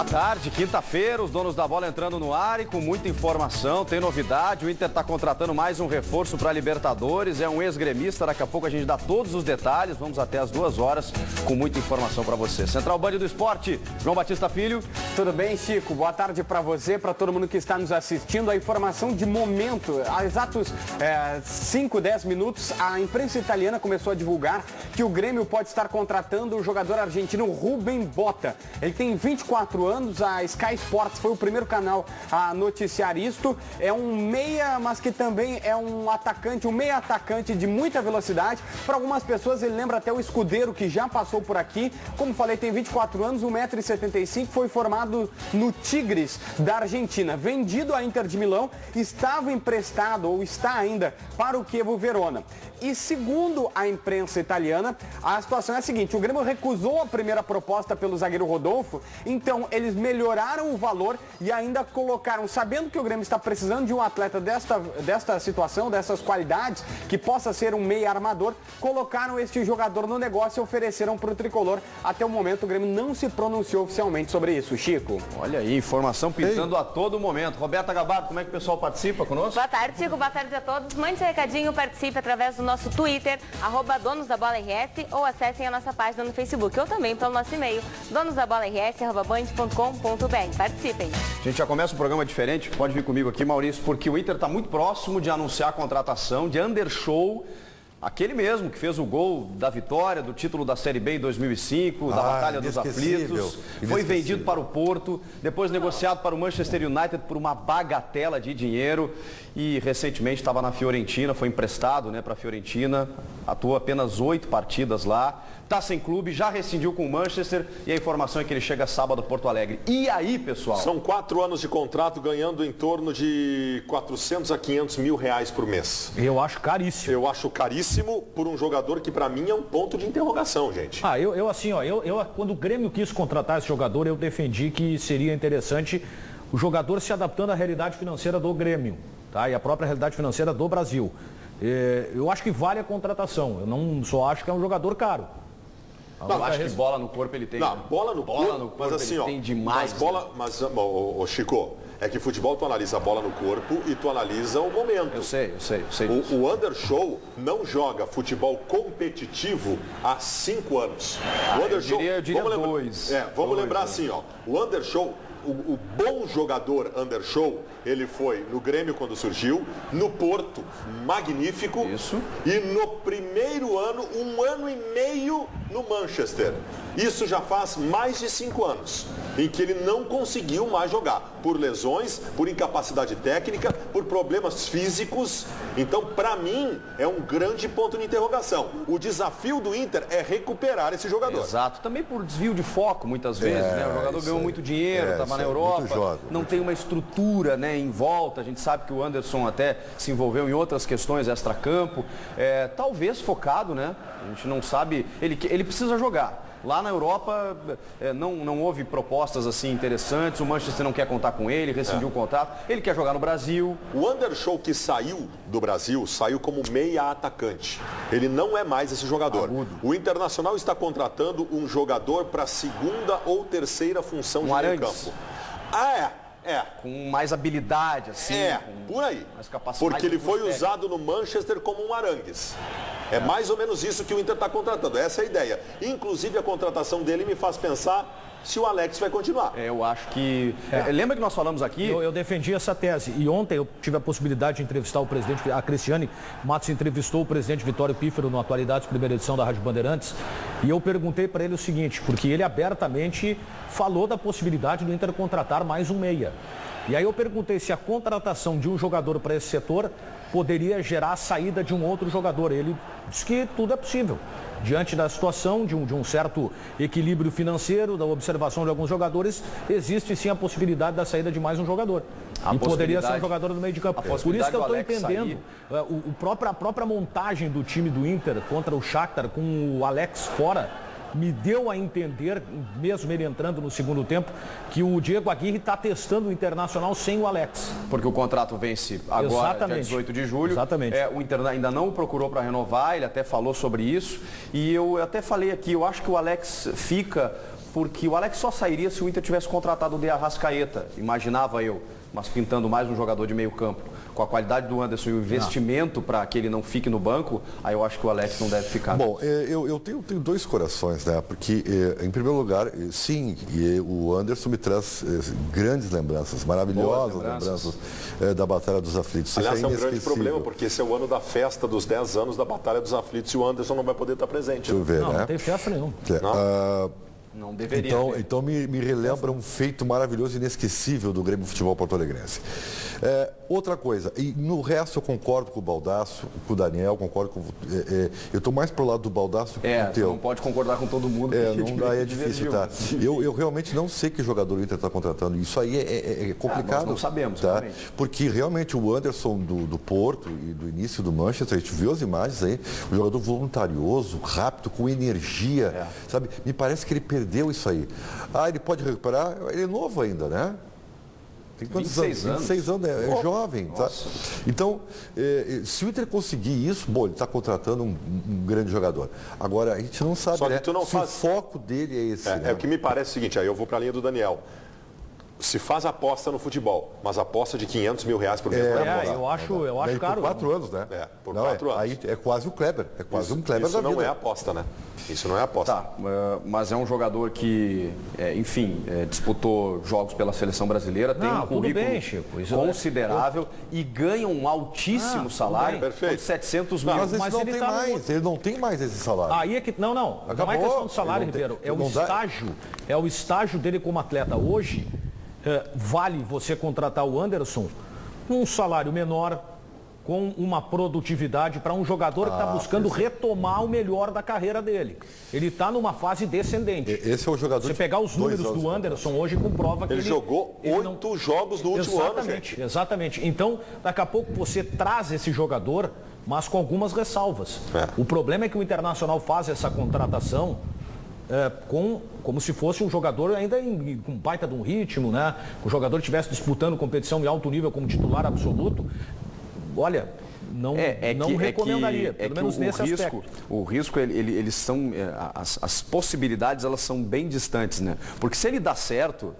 Boa tarde, quinta-feira, os donos da bola entrando no ar e com muita informação, tem novidade, o Inter está contratando mais um reforço para a Libertadores, é um ex-gremista, daqui a pouco a gente dá todos os detalhes, vamos até as 2 horas com muita informação para você. Central Band do Esporte, João Batista Filho. Tudo bem, Chico? Boa tarde para você, para todo mundo que está nos assistindo. A informação de momento, há exatos 5, 10 minutos, a imprensa italiana começou a divulgar que o Grêmio pode estar contratando o jogador argentino Rubem Botta. Ele tem 24 anos, a Sky Sports foi o primeiro canal a noticiar isto. É um meia, mas que também é um atacante, um meia atacante de muita velocidade. Para algumas pessoas ele lembra até o Escudeiro, que já passou por aqui. Como falei, tem 24 anos, 1,75 m, foi formado no Tigres da Argentina. Vendido à Inter de Milão, estava emprestado ou está ainda para o Chievo Verona. E segundo a imprensa italiana, a situação é a seguinte: o Grêmio recusou a primeira proposta pelo zagueiro Rodolfo, então eles melhoraram o valor e ainda colocaram, sabendo que o Grêmio está precisando de um atleta desta situação, dessas qualidades, que possa ser um meia armador, colocaram este jogador no negócio e ofereceram para o tricolor. Até o momento o Grêmio não se pronunciou oficialmente sobre isso, Chico. Olha aí, informação pintando a todo momento. Roberta Gabardo, como é que o pessoal participa conosco? Boa tarde, Chico. Boa tarde a todos. Mande seu recadinho, participe através do nosso Twitter, @donosdabolaRS, ou acessem a nossa página no Facebook, ou também pelo nosso e-mail, donosdabolaRS@band.com.br. Participem. A gente já começa um programa diferente, pode vir comigo aqui, Maurício, porque o Inter está muito próximo de anunciar a contratação de Andershow, aquele mesmo que fez o gol da vitória, do título da Série B em 2005, da Batalha dos Aflitos, foi vendido para o Porto, depois negociado para o Manchester United por uma bagatela de dinheiro e recentemente estava na Fiorentina, foi emprestado, para a Fiorentina, atuou apenas 8 partidas lá, está sem clube, já rescindiu com o Manchester e a informação é que ele chega sábado a Porto Alegre. E aí, pessoal? São 4 anos de contrato, ganhando em torno de 400 a 500 mil reais por mês. Eu acho caríssimo. Eu acho caríssimo por um jogador que para mim é um ponto de interrogação, gente. Quando o Grêmio quis contratar esse jogador, eu defendi que seria interessante o jogador se adaptando à realidade financeira do Grêmio, tá? E à própria realidade financeira do Brasil. Eu acho que vale a contratação, eu não só acho que é um jogador caro. Eu acho que bola no corpo ele tem. Não, bola no corpo, mas assim, ele tem demais. Chico, é que futebol tu analisa a bola no corpo e tu analisa o momento. Eu sei disso. O Andershow não joga futebol competitivo há 5 anos. O Andershow, eu diria vamos lembrar assim, o Andershow, o bom jogador Andershow, ele foi no Grêmio quando surgiu, no Porto, magnífico. Isso. E no primeiro ano, 1 ano e meio no Manchester. Isso já faz mais de 5 anos, em que ele não conseguiu mais jogar, por lesões, por incapacidade técnica, por problemas físicos. Então, para mim, é um grande ponto de interrogação. O desafio do Inter é recuperar esse jogador. Exato, também por desvio de foco, muitas vezes, O jogador ganhou muito dinheiro, estava na Europa, não tem uma estrutura, em volta. A gente sabe que o Anderson até se envolveu em outras questões extracampo, talvez focado, A gente não sabe, ele precisa jogar. Lá na Europa não houve propostas assim interessantes, o Manchester não quer contar com ele, rescindiu o contrato, ele quer jogar no Brasil. O Andershow que saiu do Brasil, saiu como meia atacante. Ele não é mais esse jogador. Agudo. O Internacional está contratando um jogador para 2ª ou 3ª função de meio campo. Com mais habilidade, assim. Por aí. Mais capacidade. Porque ele foi usado no Manchester como um Arangues. É mais ou menos isso que o Inter está contratando. Essa é a ideia. Inclusive, a contratação dele me faz pensar se o Alex vai continuar. Eu acho que... Lembra que nós falamos aqui? Eu defendi essa tese. E ontem eu tive a possibilidade de entrevistar o presidente, a Cristiane Matos entrevistou o presidente Vitório Pífero no Atualidades, primeira edição da Rádio Bandeirantes. E eu perguntei para ele o seguinte, porque ele abertamente falou da possibilidade do Inter contratar mais um meia. E aí eu perguntei se a contratação de um jogador para esse setor poderia gerar a saída de um outro jogador. Ele disse que tudo é possível. Diante da situação, de um certo equilíbrio financeiro, da observação de alguns jogadores, existe sim a possibilidade da saída de mais um jogador. E poderia ser um jogador do meio de campo. Por isso que eu estou entendendo a própria montagem do time do Inter contra o Shakhtar com o Alex fora. Me deu a entender, mesmo ele entrando no segundo tempo, que o Diego Aguirre está testando o Internacional sem o Alex. Porque o contrato vence agora, dia 18 de julho. Exatamente. O Inter ainda não o procurou para renovar, ele até falou sobre isso. E eu até falei aqui, eu acho que o Alex fica porque o Alex só sairia se o Inter tivesse contratado o De Arrascaeta, imaginava eu, mas pintando mais um jogador de meio campo. Com a qualidade do Anderson e o investimento para que ele não fique no banco, aí eu acho que o Alex não deve ficar. Bom, eu tenho dois corações, né? Porque, em primeiro lugar, sim, o Anderson me traz grandes lembranças, maravilhosas lembranças da Batalha dos Aflitos. Aliás, é um grande problema, porque esse é o ano da festa dos 10 anos da Batalha dos Aflitos e o Anderson não vai poder estar presente. Deixa eu ver, Não, né? não tem festa nenhuma. Não deveria. Então me relembra um feito maravilhoso e inesquecível do Grêmio Futebol Porto Alegrense. Outra coisa, e no resto eu concordo com o Baldasso, com o Daniel, concordo com... eu estou mais pro lado do Baldasso que do teu. Não pode concordar com todo mundo. Aí é difícil, tá? Eu realmente não sei que jogador o Inter está contratando. Isso aí é complicado. Nós não sabemos, tá? realmente. Porque realmente o Anderson do Porto e do início do Manchester, a gente viu as imagens aí, um jogador voluntarioso, rápido, com energia, sabe? Me parece que ele perdeu isso aí. Ele pode recuperar, ele é novo ainda, né? Tem quantos 26 anos? 26 anos, é jovem. Tá? Então, se o Inter conseguir isso, bom, ele está contratando um grande jogador. Agora, a gente não sabe, Só que né? tu não se faz... o foco dele é esse. O que me parece o seguinte, aí eu vou para a linha do Daniel. Se faz aposta no futebol, mas aposta de 500 mil reais por mês. Eu acho caro. Por 4 anos, né? Por 4 anos. Aí é quase o Kleber. É quase um Kleber da vida. Isso não é aposta, né? Isso não é aposta. Tá, mas é um jogador que, disputou jogos pela seleção brasileira, tem um currículo bem, Chico, considerável e ganha um altíssimo salário, perfeito. 700 mil. Mas esse não tem mais, ele não tem mais esse salário. Aí é que não é questão do salário, Ribeiro, é o estágio dele como atleta hoje. Vale você contratar o Anderson com um salário menor, com uma produtividade para um jogador que está buscando retomar o melhor da carreira dele. Ele está numa fase descendente. Esse é o jogador. Você pegar os números do Anderson hoje comprova que ele jogou 8 jogos no último ano, gente. Exatamente. Então, daqui a pouco você traz esse jogador, mas com algumas ressalvas. O problema é que o Internacional faz essa contratação como se fosse um jogador ainda com baita de um ritmo, né? O jogador estivesse disputando competição em alto nível como titular absoluto. Olha, não recomendaria, pelo menos nesse aspecto. O risco, eles são, as possibilidades, elas são bem distantes, né? Porque se ele dá certo,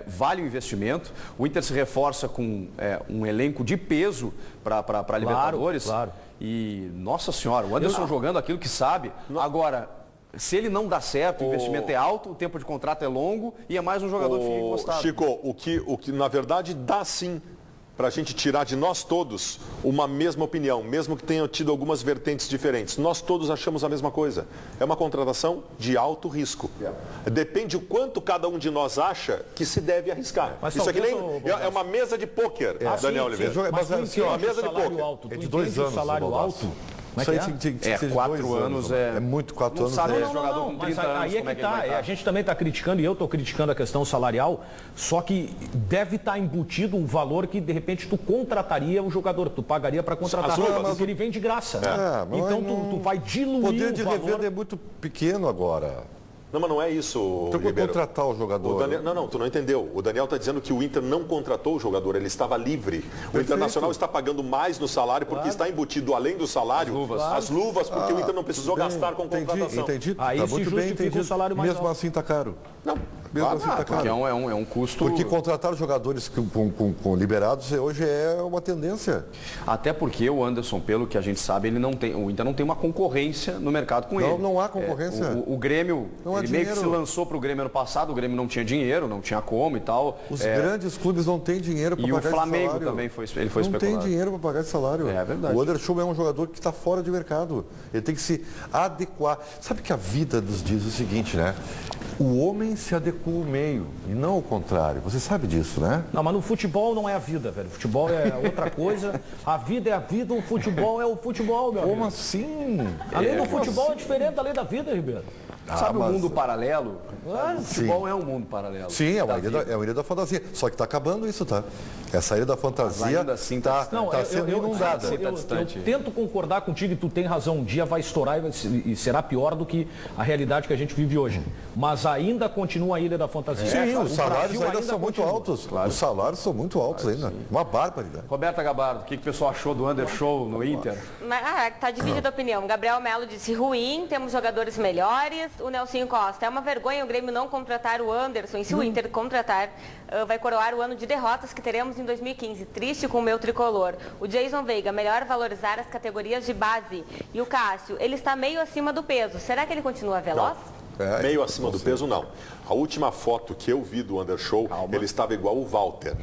vale o investimento, o Inter se reforça com um elenco de peso para a Libertadores. Claro. E, nossa senhora, o Anderson jogando aquilo que sabe. Agora, se ele não dá certo, o investimento é alto, o tempo de contrato é longo e é mais um jogador que fica encostado. Chico, o que na verdade dá sim para a gente tirar de nós todos uma mesma opinião, mesmo que tenham tido algumas vertentes diferentes. Nós todos achamos a mesma coisa. É uma contratação de alto risco. Depende o quanto cada um de nós acha que se deve arriscar. Mas isso aqui é uma mesa de pôquer, Daniel Oliveira. Mas assim, uma mesa de pôquer. É de 2 anos. Salário alto. Isso aí tinha que ser de 4 anos. É muito, 4 anos. Sabe, Não, jogador com 30 anos, aí é que tá. A gente também está criticando, e eu estou criticando a questão salarial, só que deve estar embutido um valor que, de repente, tu contrataria o jogador, tu pagaria para contratar, porque ele vem de graça. Então, tu vai diluir o poder de valor. revenda é muito pequeno agora. Não, mas não é isso, Então, Ribeiro. contratar o jogador. Tu não entendeu. O Daniel está dizendo que o Inter não contratou o jogador, ele estava livre. O Internacional está pagando mais no salário porque está embutido, além do salário, as luvas porque o Inter não precisou gastar com contratação. Entendi. Aí Tá se muito bem justifica entendido. o salário mais Mesmo alto. assim está caro. Não. Mesmo assim está Porque caro. é um custo... Porque contratar jogadores com liberados hoje é uma tendência. Até porque o Anderson, pelo que a gente sabe, o Inter não tem uma concorrência no mercado com ele. Não há concorrência. O Grêmio, ele meio que se lançou para o Grêmio ano passado, o Grêmio não tinha dinheiro, não tinha como e tal. Os grandes clubes não têm dinheiro para pagar esse salário. E o Flamengo também foi especulado. Não tem dinheiro para pagar esse salário. É verdade. O Anderson é um jogador que está fora de mercado. Ele tem que se adequar. Sabe que a vida nos diz o seguinte, né? O homem se adequa ao meio e não o contrário. Você sabe disso, né? Não, mas no futebol não é a vida, velho. O futebol é outra coisa. A vida é a vida, o futebol é o futebol, meu amigo. Como assim? A lei do futebol é diferente da lei da vida, Ribeiro. Sabe o mundo paralelo? O futebol é um mundo paralelo. Sim, é uma ilha da fantasia. Só que está acabando isso, tá? Essa ilha da fantasia ainda assim está sendo inundada. distante. Eu tento concordar contigo e tu tem razão. Um dia vai estourar e será pior do que a realidade que a gente vive hoje. Mas ainda continua a ilha da fantasia. Sim, os salários Brasil ainda são muito continua. altos. Claro. Os salários são muito altos ainda. Uma barbaridade. Roberta Gabardo, o que o pessoal achou do Undershow no Inter? Tá dividida a opinião. Gabriel Melo disse ruim, temos jogadores melhores. o Nelsinho Costa. É uma vergonha o Grêmio não contratar o Anderson. E se o Inter contratar, vai coroar o ano de derrotas que teremos em 2015. Triste com o meu tricolor. O Jason Veiga, melhor valorizar as categorias de base. E o Cássio, ele está meio acima do peso. Será que ele continua veloz? Meio acima do peso, não. A última foto que eu vi do Undershow, ele estava igual o Walter.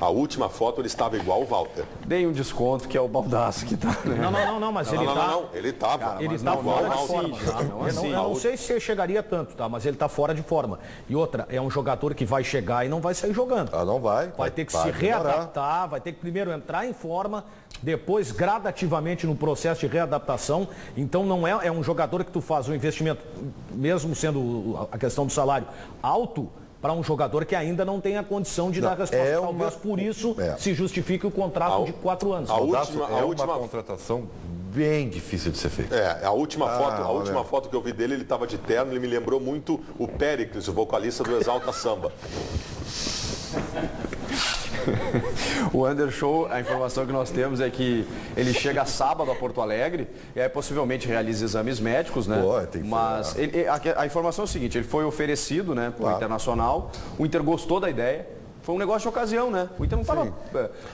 A última foto, ele estava igual o Walter. Dei um desconto, que é o Baldasso que tá, né? Não, mas ele tá... Não, ele estava. Ele está fora de forma. Eu não sei se chegaria tanto, tá? Mas ele está fora de forma. E outra, é um jogador que vai chegar e não vai sair jogando. Não vai. Vai ter que se readaptar, vai ter que primeiro entrar em forma, depois gradativamente no processo de readaptação. Então não é um jogador que tu faz um investimento, mesmo sendo a questão do salário alto, para um jogador que ainda não tem a condição de dar resposta. Talvez por isso se justifique o contrato de 4 anos. A última contratação bem difícil de ser feita. A última foto que eu vi dele, ele estava de terno, ele me lembrou muito o Péricles, o vocalista do Exalta Samba. O Undershow, a informação que nós temos é que ele chega sábado a Porto Alegre e aí possivelmente realiza exames médicos, né? Mas a informação é o seguinte, ele foi oferecido, né, para o Internacional, o Inter gostou da ideia. Foi um negócio de ocasião, né? O Inter não estava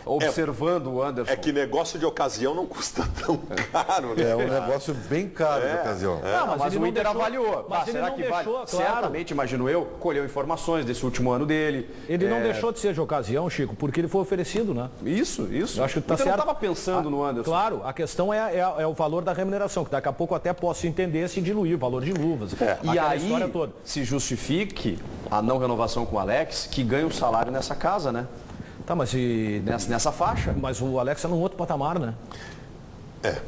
observando o Anderson. É que negócio de ocasião não custa tão caro, né? É um negócio bem caro de ocasião. Mas o Inter avaliou. Mas será que vale? Claro. Certamente, imagino eu, colheu informações desse último ano dele. Ele não deixou de ser de ocasião, Chico, porque ele foi oferecido, né? Isso. Eu acho que tá certo. Não estava pensando no Anderson. Claro, a questão é o valor da remuneração, que daqui a pouco até posso entender se diluir o valor de luvas. E aí se justifique a não renovação com o Alex, que ganha um salário nessa casa, né? Tá, mas nessa faixa. Mas o Alex é num outro patamar, né?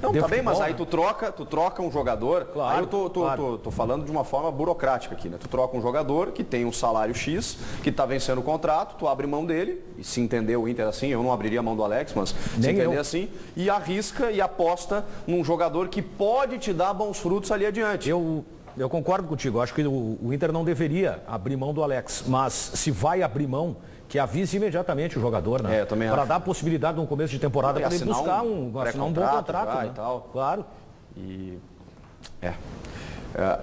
Não, tá bem, mas aí tu troca um jogador. Claro, aí eu tô falando de uma forma burocrática aqui, né? Tu troca um jogador que tem um salário X, que tá vencendo o contrato, tu abre mão dele, e se entender o Inter assim, eu não abriria a mão do Alex, mas se entender assim, e arrisca e aposta num jogador que pode te dar bons frutos ali adiante. Eu concordo contigo, eu acho que o Inter não deveria abrir mão do Alex, mas se vai abrir mão, que avise imediatamente o jogador, né? Para dar a possibilidade no começo de temporada para ele buscar assinar um bom contrato, né? E tal. Claro.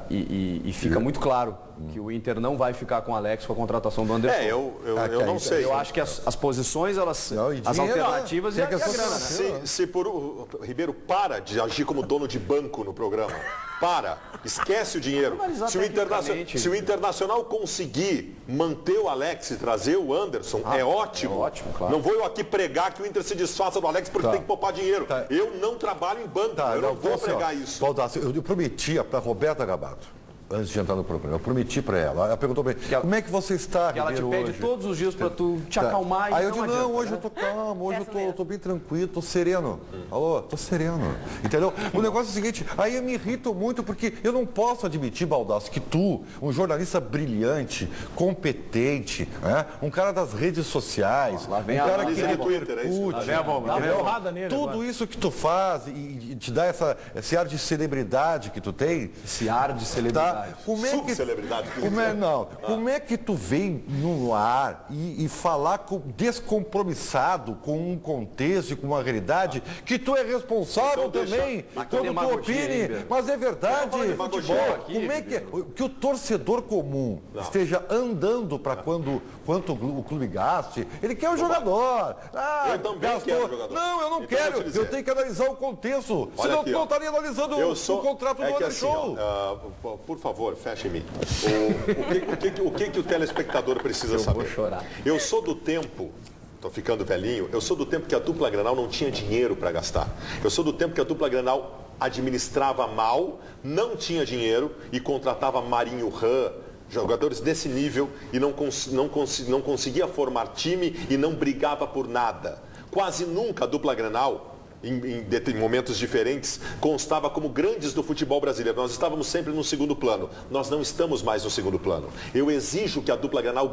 E fica muito claro que o Inter não vai ficar com o Alex com a contratação do Anderson. Eu não sei. Eu acho que as posições, as alternativas e a grana, né? Se o Ribeiro para de agir como dono de banco no programa, esquece o dinheiro. Se o Internacional conseguir manter o Alex e trazer o Anderson, é ótimo. Claro. Não vou eu aqui pregar que o Inter se desfaça do Alex porque tem que poupar dinheiro. Eu não trabalho em banco, eu não vou pregar isso. Eu prometia para Roberta Gabato, antes de entrar no programa, eu prometi para ela. Ela perguntou para mim, como é que você está, Ribeiro, ela te pede hoje? todos os dias para tu te acalmar. Aí eu digo, hoje eu tô calmo, hoje eu tô bem tranquilo, tô sereno. Alô, tô sereno. Entendeu? O negócio é o seguinte, aí eu me irrito muito porque eu não posso admitir, Baldasso, que tu, um jornalista brilhante, competente, né? Um cara das redes sociais, lá vem um cara que Twitter, tudo isso que tu faz e te dá esse ar de celebridade que tu tem. Esse ar de celebridade. Como é que tu vem no ar e falar descompromissado com um contexto e com uma realidade que tu é responsável também quando tu opine, mas é verdade. Como é que o torcedor comum esteja andando para quanto o clube gaste? Ele quer o jogador. Eu também quero o jogador. Não, eu não quero. Eu tenho que analisar o contexto. Senão tu não estaria analisando o contrato do Undershow. Por favor, feche em mim. O que o telespectador precisa saber? Eu vou chorar. Eu sou do tempo, estou ficando velhinho, eu sou do tempo que a dupla Grenal não tinha dinheiro para gastar. Eu sou do tempo que a dupla Grenal administrava mal, não tinha dinheiro e contratava Marinho Ram, jogadores desse nível e não conseguia formar time e não brigava por nada. Quase nunca a dupla Grenal, em momentos diferentes, constava como grandes do futebol brasileiro. Nós estávamos sempre no segundo plano. Nós não estamos mais no segundo plano. Eu exijo que a dupla Grenal